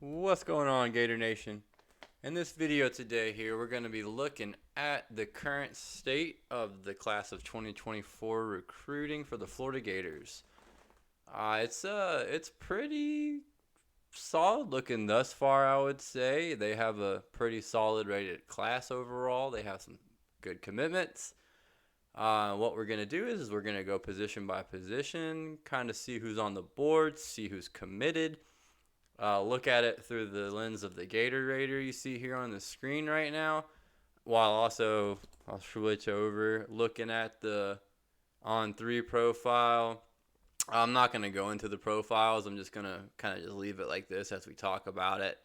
What's going on, Gator Nation? In this video today here, we're going to be looking at the current state of the class of 2024 recruiting for the Florida Gators. It's pretty solid looking thus far, I would say. They have a pretty solid rated class overall. They have some good commitments. What we're going to do is we're going to go position by position, kind of see who's on the board, see who's committed. Look at it through the lens of the Gator Raider you see here on the screen right now, while also I'll switch over looking at the on three profile. I'm not going to go into the profiles. I'm just going to kind of just leave it like this as we talk about it.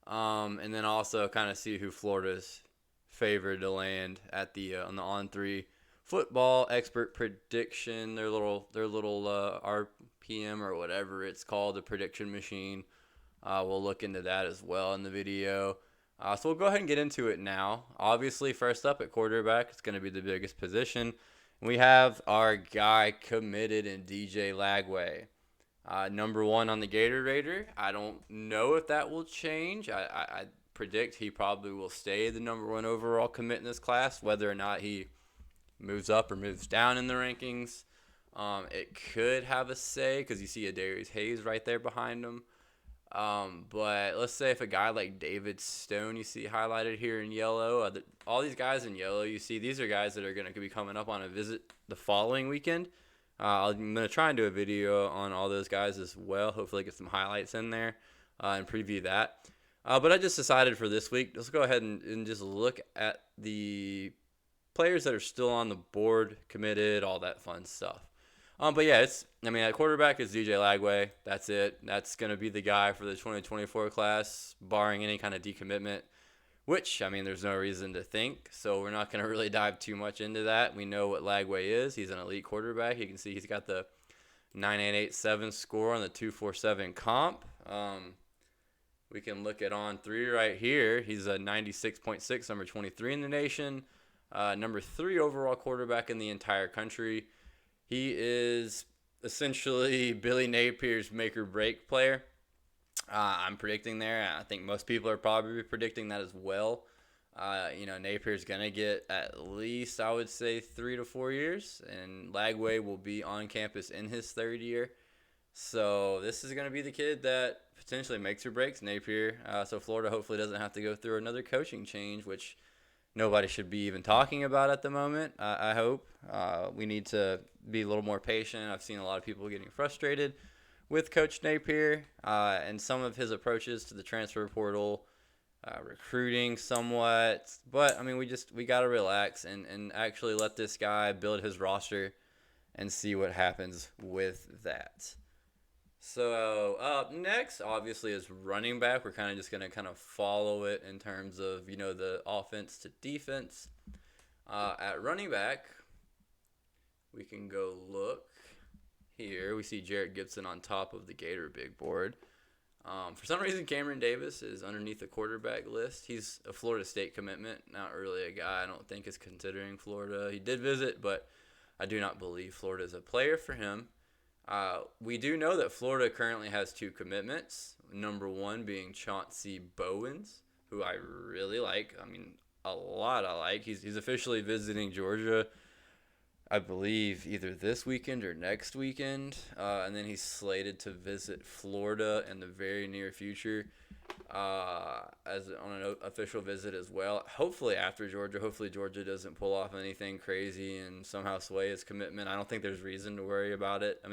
And then also kind of see who Florida's favored to land at the on the on three football expert prediction. Their little RPM or whatever it's called, the prediction machine. We'll look into that as well in the video. So we'll go ahead and get into it now. Obviously, first up at quarterback, it's going to be the biggest position. We have our guy committed in DJ Lagway. Number one on the Gator Raider. I don't know if that will change. I predict he probably will stay the number one overall commit in this class, whether or not he moves up or moves down in the rankings. It could have a say because you see a Darius Hayes right there behind him. But let's say if a guy like David Stone you see highlighted here in yellow, all these guys in yellow you see, these are guys that are going to be coming up on a visit the following weekend. I'm going to try and do a video on all those guys as well. Hopefully get some highlights in there and preview that. But I just decided for this week, let's go ahead and just look at the players that are still on the board, committed, all that fun stuff. But yeah, at quarterback is DJ Lagway. That's it. That's going to be the guy for the 2024 class, barring any kind of decommitment, which, there's no reason to think. So we're not going to really dive too much into that. We know what Lagway is. He's an elite quarterback. You can see he's got the 9.887 score on the 247 comp. We can look at on three right here. He's a 96.6, number 23 in the nation, number 3 overall quarterback in the entire country. He is essentially Billy Napier's make or break player. I'm predicting there. I think most people are probably predicting that as well. Napier's going to get at least, I would say, 3 to 4 years, and Lagway will be on campus in his 3rd year. So this is going to be the kid that potentially makes or breaks Napier. So Florida hopefully doesn't have to go through another coaching change, which nobody should be even talking about at the moment. I hope. We need to be a little more patient. I've seen a lot of people getting frustrated with Coach Napier and some of his approaches to the transfer portal, recruiting somewhat. But, we got to relax and actually let this guy build his roster and see what happens with that. So up next, obviously, is running back. We're kind of just going to follow it in terms of, the offense to defense. At running back, we can go look here. We see Jarrett Gibson on top of the Gator big board. For some reason, Cameron Davis is underneath the quarterback list. He's a Florida State commitment, not really a guy I don't think is considering Florida. He did visit, but I do not believe Florida is a player for him. We do know that Florida currently has 2 commitments. Number 1 being Chauncey Bowens, who I really like. A lot I like. He's officially visiting Georgia, I believe, either this weekend or next weekend. And then he's slated to visit Florida in the very near future as on an official visit as well. Hopefully after Georgia. Hopefully Georgia doesn't pull off anything crazy and somehow sway his commitment. I don't think there's reason to worry about it.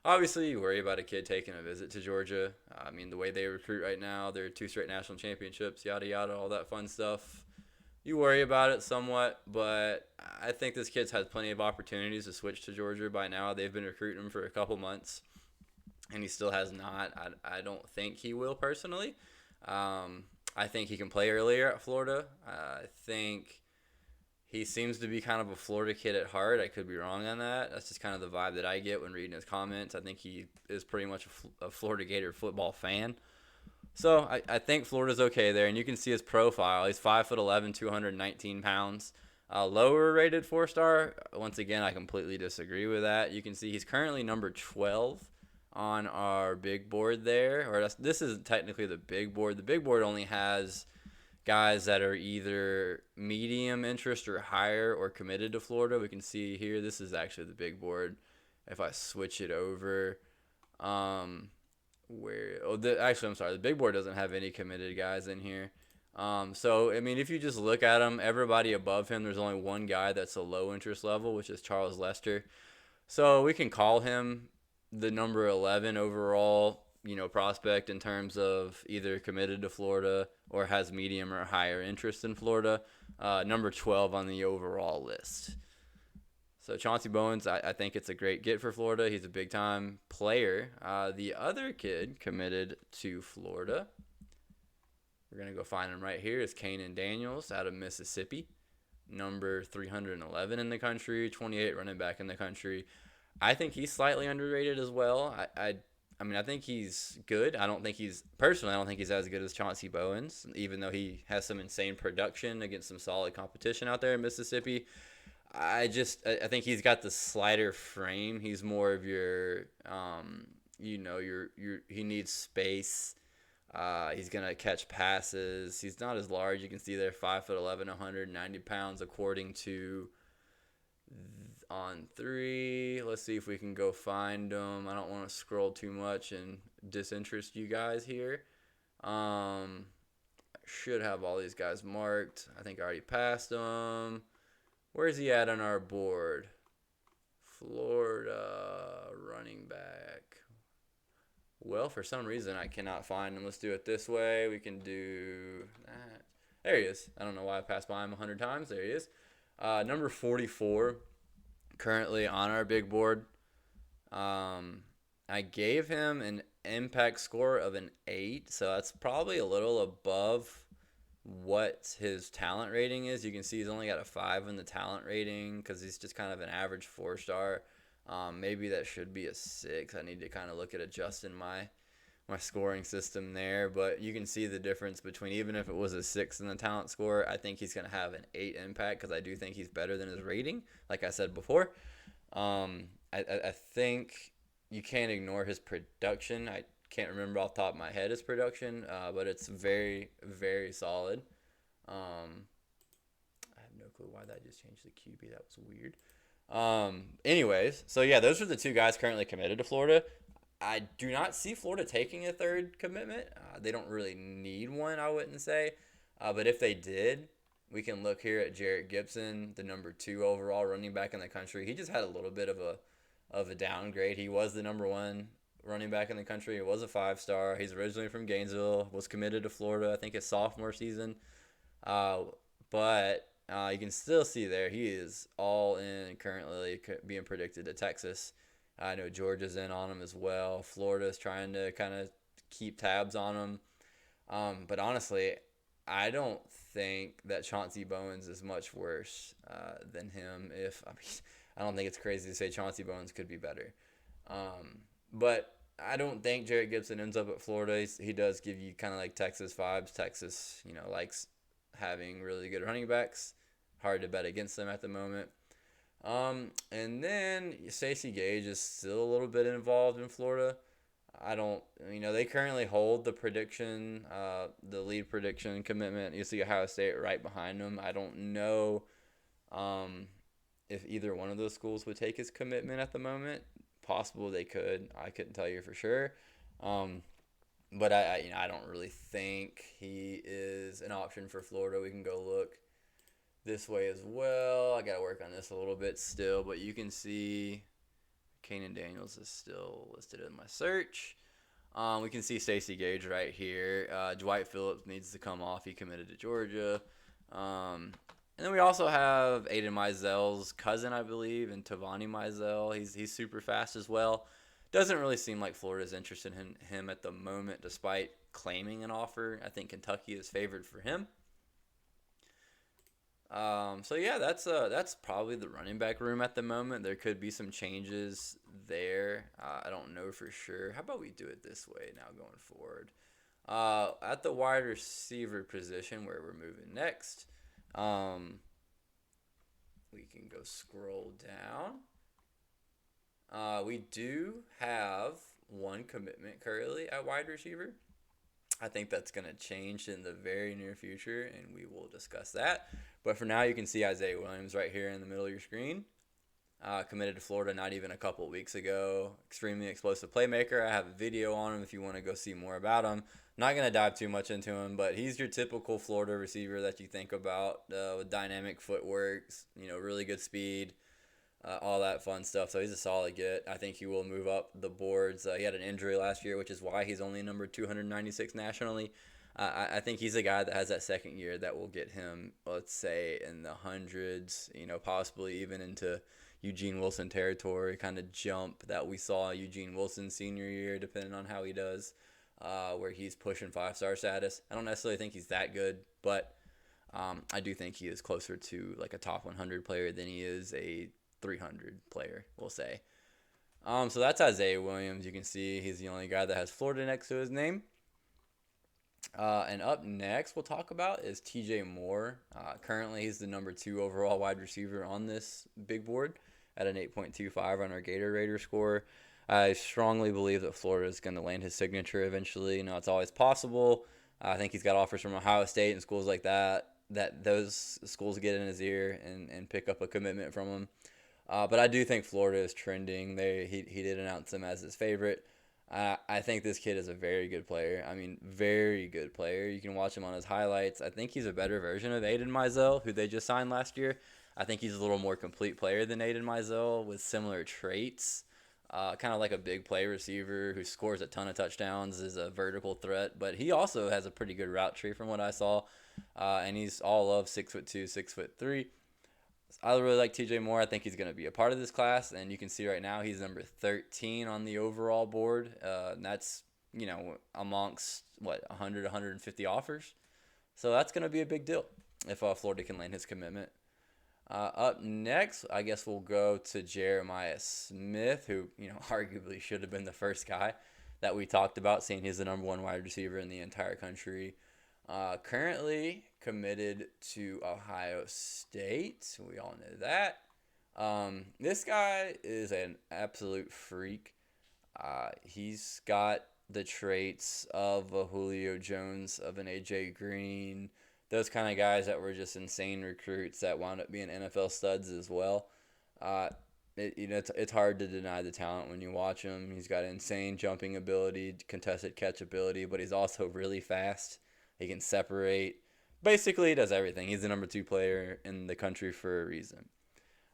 Obviously you worry about a kid taking a visit to Georgia. The way they recruit right now, they're 2 straight national championships, yada, yada, all that fun stuff. You worry about it somewhat, but I think this kid's had plenty of opportunities to switch to Georgia by now. They've been recruiting him for a couple months, and he still has not. I don't think he will personally. I think he can play earlier at Florida. I think he seems to be kind of a Florida kid at heart. I could be wrong on that. That's just kind of the vibe that I get when reading his comments. I think he is pretty much a Florida Gator football fan. So I think Florida's okay there, and you can see his profile. He's 5'11", 219 pounds. Lower rated 4-star. Once again, I completely disagree with that. You can see he's currently number 12 on our big board there, or this is technically the big board. The big board only has guys that are either medium interest or higher or committed to Florida. We can see here, this is actually the big board. If I switch it over, actually, I'm sorry, the big board doesn't have any committed guys in here. So, I mean, if you just look at him, everybody above him, there's only one guy that's a low interest level, which is Charles Lester. So we can call him the number 11 overall, prospect in terms of either committed to Florida or has medium or higher interest in Florida. Number 12 on the overall list. So Chauncey Bowens, I think it's a great get for Florida. He's a big-time player. The other kid committed to Florida, we're going to go find him right here, is Kanan Daniels out of Mississippi. Number 311 in the country, 28 running back in the country. I think he's slightly underrated as well. I mean, I think he's good. I don't think he's as good as Chauncey Bowens, even though he has some insane production against some solid competition out there in Mississippi. I think he's got the slider frame. He's more of your, he needs space. He's gonna catch passes. He's not as large. You can see there, 5'11", 190 pounds, according to On3. Let's see if we can go find him. I don't want to scroll too much and disinterest you guys here. I should have all these guys marked. I think I already passed them. Where's he at on our board? Florida running back. Well, for some reason, I cannot find him. Let's do it this way. We can do that. There he is. I don't know why I passed by him 100 times. There he is. Number 44, currently on our big board. I gave him an impact score of an 8, so that's probably a little above what his talent rating is. You can see he's only got a 5 in the talent rating because he's just kind of an average 4-star. Maybe that should be a 6. I need to kind of look at adjusting my scoring system there, but you can see the difference between, even if it was a 6 in the talent score, I think he's going to have an 8 impact because I do think he's better than his rating, like I said before. I think you can't ignore his production. I can't remember off the top of my head his production, but it's very, very solid. I have no clue why that just changed the QB. That was weird. Anyways, so yeah, those are the two guys currently committed to Florida. I do not see Florida taking a third commitment. They don't really need one, I wouldn't say. But if they did, we can look here at Jarrett Gibson, the number 2 overall running back in the country. He just had a little bit of a downgrade. He was the number 1 running back in the country. He was a 5-star. He's originally from Gainesville, was committed to Florida, I think his sophomore season. But you can still see there he is all in, currently being predicted to Texas. I know Georgia's in on him as well. Florida's trying to kind of keep tabs on him. But honestly, I don't think that Chauncey Bowens is much worse than him. I don't think it's crazy to say Chauncey Bowens could be better. But I don't think Jarrett Gibson ends up at Florida. He does give you kind of like Texas vibes. Texas, likes having really good running backs. Hard to bet against them at the moment. And then Stacey Gage is still a little bit involved in Florida. They currently hold the prediction, the lead prediction commitment. You see Ohio State right behind them. I don't know if either one of those schools would take his commitment at the moment. Possible they could. I couldn't tell you for sure. But I don't really think he is an option for Florida. We can go look this way as well. I got to work on this a little bit still, but you can see Kanan Daniels is still listed in my search. We can see Stacey Gage right here. Dwight Phillips needs to come off. He committed to Georgia. And then we also have Aiden Mizell's cousin, I believe, and Tavani Mizell. He's super fast as well. Doesn't really seem like Florida's interested in him at the moment, despite claiming an offer. I think Kentucky is favored for him. So yeah, that's probably the running back room at the moment. There could be some changes there. I don't know for sure. How about we do it this way now going forward? At the wide receiver position, where we're moving next, we can go scroll down. We do have one commitment currently at wide receiver. I think that's going to change in the very near future, and we will discuss that. But for now, you can see Isaiah Williams right here in the middle of your screen. Committed to Florida not even a couple weeks ago. Extremely explosive playmaker. I have a video on him if you want to go see more about him. Not going to dive too much into him, but he's your typical Florida receiver that you think about with dynamic footwork, really good speed, all that fun stuff. So he's a solid get. I think he will move up the boards. He had an injury last year, which is why he's only number 296 nationally. I think he's a guy that has that second year that will get him, let's say, in the hundreds, possibly even into Eugene Wilson territory, kind of jump that we saw Eugene Wilson's senior year, depending on how he does, where he's pushing 5-star status. I don't necessarily think he's that good, but I do think he is closer to like a top 100 player than he is a 300 player, we'll say. So that's Isaiah Williams. You can see he's the only guy that has Florida next to his name. And up next we'll talk about is TJ Moore. Currently he's the number 2 overall wide receiver on this big board at an 8.25 on our Gator Raider score. I strongly believe that Florida is going to land his signature eventually. It's always possible. I think he's got offers from Ohio State and schools like that those schools get in his ear and pick up a commitment from him. But I do think Florida is trending. He did announce him as his favorite. I think this kid is a very good player. I mean, very good player. You can watch him on his highlights. I think he's a better version of Aiden Mizell, who they just signed last year. I think he's a little more complete player than Aiden Mizell with similar traits. Kind of like a big play receiver who scores a ton of touchdowns, is a vertical threat. But he also has a pretty good route tree from what I saw. And he's all of 6'2", 6'3". I really like TJ Moore. I think he's going to be a part of this class, and you can see right now he's number 13 on the overall board. And that's, amongst, 100, 150 offers. So that's going to be a big deal if Florida can land his commitment. Up next, I guess we'll go to Jeremiah Smith, who, arguably should have been the first guy that we talked about, seeing he's the number 1 wide receiver in the entire country. Currently committed to Ohio State. We all know that. This guy is an absolute freak. He's got the traits of a Julio Jones, of an AJ Green, those kind of guys that were just insane recruits that wound up being NFL studs as well. It's hard to deny the talent when you watch him. He's got insane jumping ability, contested catch ability, but he's also really fast. He can separate. Basically, he does everything. He's the number 2 player in the country for a reason.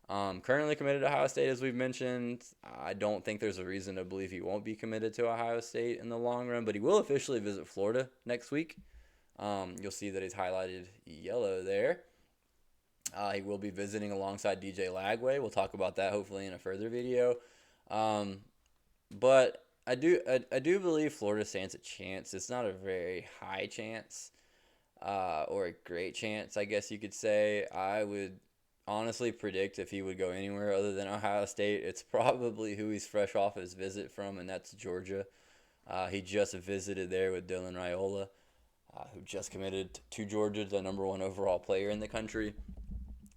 Currently committed to Ohio State, as we've mentioned. I don't think there's a reason to believe he won't be committed to Ohio State in the long run, but he will officially visit Florida next week. You'll see that he's highlighted yellow there. He will be visiting alongside DJ Lagway. We'll talk about that hopefully in a further video. But I do believe Florida stands a chance. It's not a very high chance or a great chance, I guess you could say. I would honestly predict if he would go anywhere other than Ohio State, it's probably who he's fresh off his visit from, and that's Georgia. He just visited there with Dylan Raiola, who just committed to Georgia, the number 1 overall player in the country.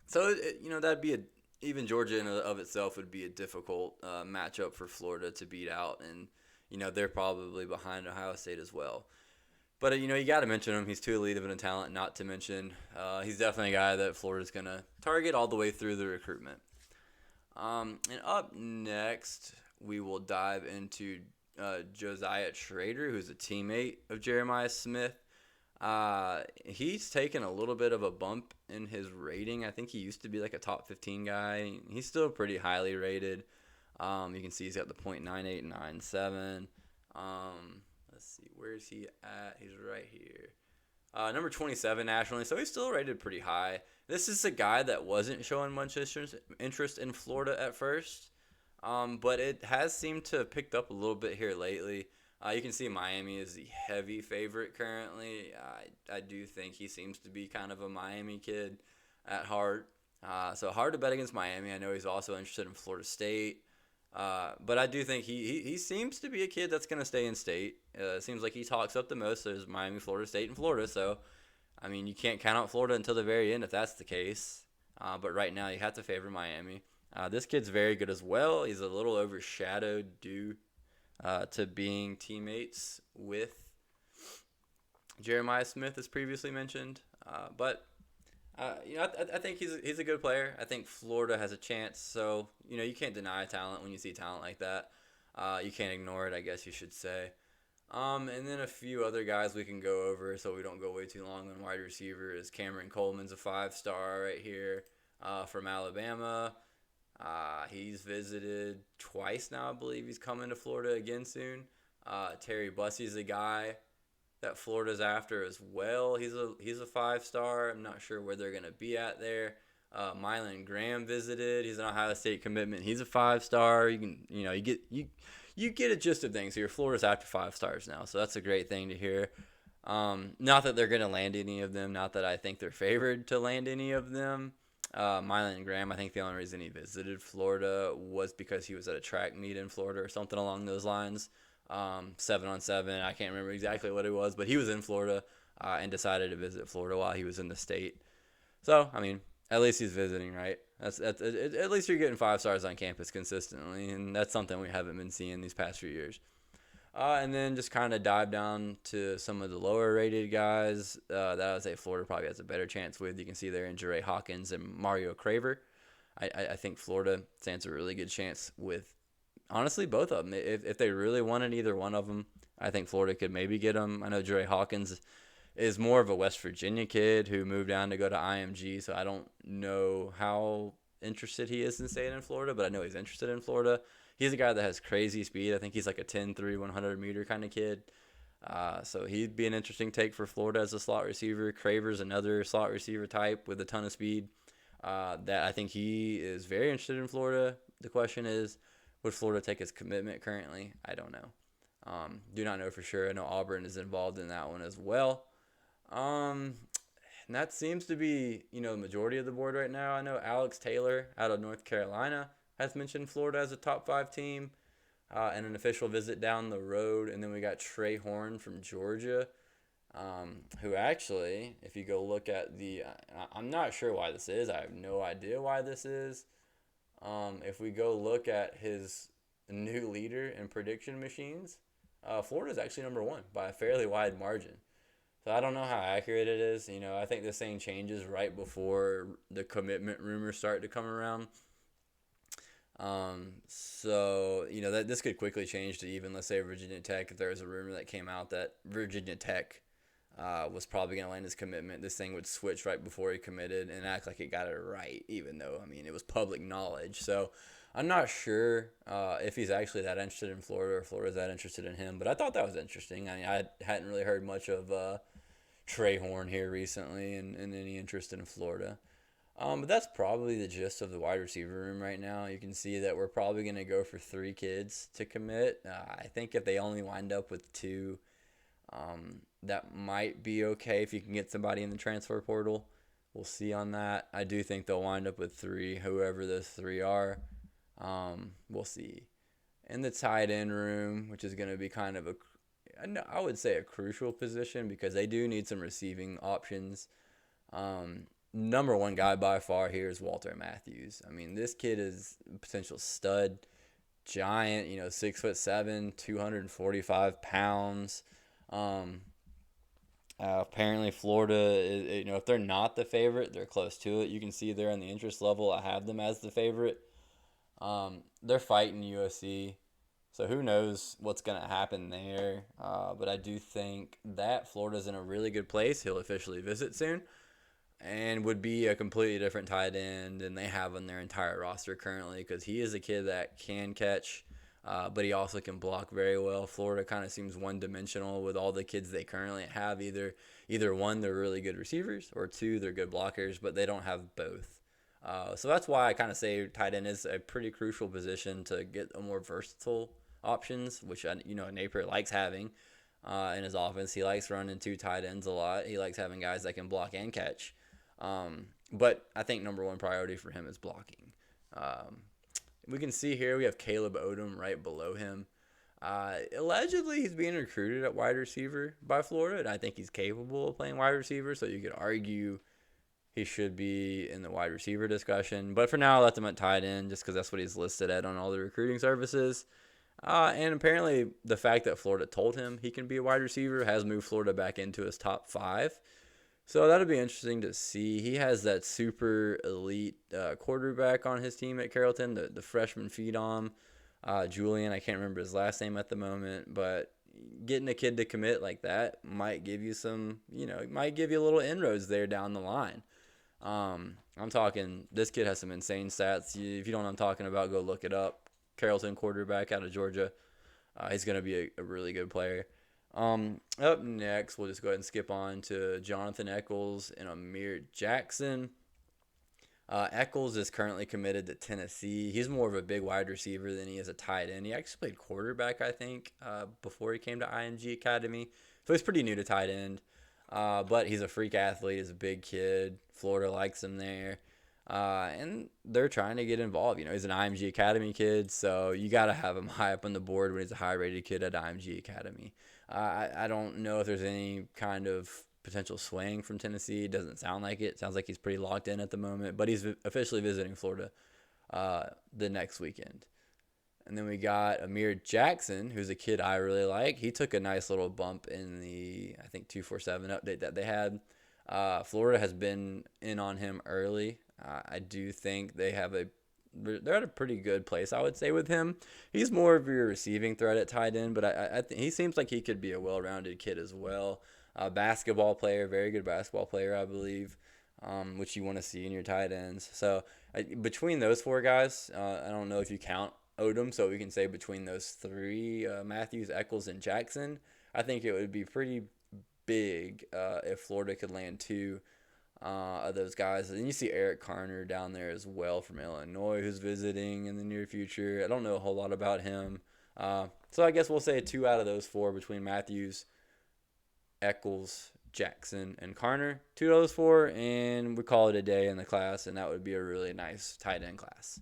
So, that'd be even Georgia in and of itself would be a difficult matchup for Florida to beat out. And, they're probably behind Ohio State as well. But, you got to mention him. He's too elite of a talent not to mention. He's definitely a guy that Florida's going to target all the way through the recruitment. And up next, we will dive into Josiah Schrader, who's a teammate of Jeremiah Smith. He's taken a little bit of a bump in his rating. I think he used to be like a top 15 guy. He's still pretty highly rated. You can see he's got the .9897. Let's see, where's he at? He's right here. Number 27 nationally, so he's still rated pretty high. This is a guy that wasn't showing much interest in Florida at first, but it has seemed to have picked up a little bit here lately. You can see Miami is the heavy favorite currently. I do think he seems to be kind of a Miami kid at heart. So hard to bet against Miami. I know he's also interested in Florida State. But I do think he seems to be a kid that's going to stay in state. It seems like he talks up the most. There's Miami, Florida State, and Florida. So, I mean, you can't count out Florida until the very end if that's the case. But right now you have to favor Miami. This kid's very good as well. He's a little overshadowed due to being teammates with Jeremiah Smith, as previously mentioned. I think he's a good player. I think Florida has a chance. So you can't deny talent when you see talent like that. You can't ignore it, I guess you should say. And then a few other guys we can go over so we don't go way too long on wide receiver is Cameron Coleman's a 5-star right here from Alabama. He's visited twice now, I believe. He's coming to Florida again soon. Terry Bussey's a guy that Florida's after as well. He's a 5-star. I'm not sure where they're gonna be at there. Mylan Graham visited. He's an Ohio State commitment. He's a 5-star. You get a gist of things here. Florida's after 5-stars now, so that's a great thing to hear. Not that they're gonna land any of them. Not that I think they're favored to land any of them. Mylan Graham, I think the only reason he visited Florida was because he was at a track meet in Florida or something along those lines. 7-on-7. I can't remember exactly what it was, but he was in Florida and decided to visit Florida while he was in the state. So, I mean, at least he's visiting, right? That's at least you're getting 5-stars on campus consistently, and that's something we haven't been seeing these past few years. And then just kind of dive down to some of the lower rated guys that I would say Florida probably has a better chance with. You can see there in Jere Hawkins and Mario Craver. I think Florida stands a really good chance with, honestly, both of them. If they really wanted either one of them, I think Florida could maybe get them. I know Jere Hawkins is more of a West Virginia kid who moved down to go to IMG, so I don't know how interested he is in staying in Florida, but I know he's interested in Florida. He's a guy that has crazy speed. I think he's like a 10-3, 100-meter kind of kid. So he'd be an interesting take for Florida as a slot receiver. Craver's another slot receiver type with a ton of speed that I think he is very interested in Florida. The question is, would Florida take his commitment currently? I don't know. Do not know for sure. I know Auburn is involved in that one as well. And that seems to be, the majority of the board right now. I know Alex Taylor out of North Carolina has mentioned Florida as a top 5 team and an official visit down the road. And then we got Trey Horn from Georgia, who actually, if you go look at I'm not sure why this is. I have no idea why this is. If we go look at his new leader in prediction machines, Florida's actually number 1 by a fairly wide margin. So I don't know how accurate it is. I think this thing changes right before the commitment rumors start to come around. That this could quickly change to even, let's say, Virginia Tech. If there was a rumor that came out that Virginia Tech was probably going to land his commitment, this thing would switch right before he committed and act like it got it right, even though, it was public knowledge. So I'm not sure if he's actually that interested in Florida or Florida's that interested in him, but I thought that was interesting. I hadn't really heard much of Trey Horn here recently and any interest in Florida. But that's probably the gist of the wide receiver room right now. You can see that we're probably going to go for 3 kids to commit. I think if they only wind up with 2, that might be okay if you can get somebody in the transfer portal. We'll see on that. I do think they'll wind up with 3, whoever those 3 are. We'll see. In the tight end room, which is going to be kind of I would say a crucial position because they do need some receiving options. Number 1 guy by far here is Walter Matthews. This kid is a potential stud, giant, 6'7", 245 pounds. Apparently Florida is, if they're not the favorite, they're close to it. You can see there on the interest level, I have them as the favorite. They're fighting USC, so who knows what's going to happen there. But I do think that Florida's in a really good place. He'll officially visit soon and would be a completely different tight end than they have on their entire roster currently because he is a kid that can catch, but he also can block very well. Florida kind of seems one-dimensional with all the kids they currently have. Either 1, they're really good receivers, or 2, they're good blockers, but they don't have both. So that's why I kind of say tight end is a pretty crucial position to get a more versatile options, which Napier likes having in his offense. He likes running 2 tight ends a lot. He likes having guys that can block and catch. But I think number 1 priority for him is blocking. We can see here we have Caleb Odom right below him. Allegedly, he's being recruited at wide receiver by Florida, and I think he's capable of playing wide receiver, so you could argue he should be in the wide receiver discussion. But for now, I'll let him at tight end just because that's what he's listed at on all the recruiting services. And apparently, the fact that Florida told him he can be a wide receiver has moved Florida back into his top five. So that'll be interesting to see. He has that super elite quarterback on his team at Carrollton, the freshman phenom, Julian. I can't remember his last name at the moment, but getting a kid to commit like that might give you some, might give you a little inroads there down the line. I'm talking, this kid has some insane stats. If you don't know what I'm talking about, go look it up. Carrollton quarterback out of Georgia. He's going to be a really good player. Up next, we'll just go ahead and skip on to Jonathan Eccles and Amir Jackson. Eccles is currently committed to Tennessee. He's more of a big wide receiver than he is a tight end. He actually played quarterback, I think, before he came to IMG Academy. So he's pretty new to tight end. But he's a freak athlete. He's a big kid. Florida likes him there. And they're trying to get involved. He's an IMG Academy kid, so you got to have him high up on the board when he's a high-rated kid at IMG Academy. I don't know if there's any kind of potential swaying from Tennessee. It doesn't sound like it. Sounds like he's pretty locked in at the moment, but he's officially visiting Florida the next weekend. And then we got Amir Jackson, who's a kid I really like. He took a nice little bump in the, I think, 247 update that they had. Florida has been in on him early. I do think they're at a pretty good place, I would say, with him. He's more of your receiving threat at tight end, but I think he seems like he could be a well-rounded kid as well. Basketball player, very good basketball player, I believe, which you want to see in your tight ends. So between those four guys, I don't know if you count Odom, so we can say between those three, Matthews, Eccles, and Jackson, I think it would be pretty big if Florida could land two of those guys. And you see Eric Carner down there as well from Illinois, who's visiting in the near future. I don't know a whole lot about him. So I guess we'll say two out of those four between Matthews, Eccles, Jackson, and Carner. Two of those four, and we call it a day in the class, and that would be a really nice tight end class.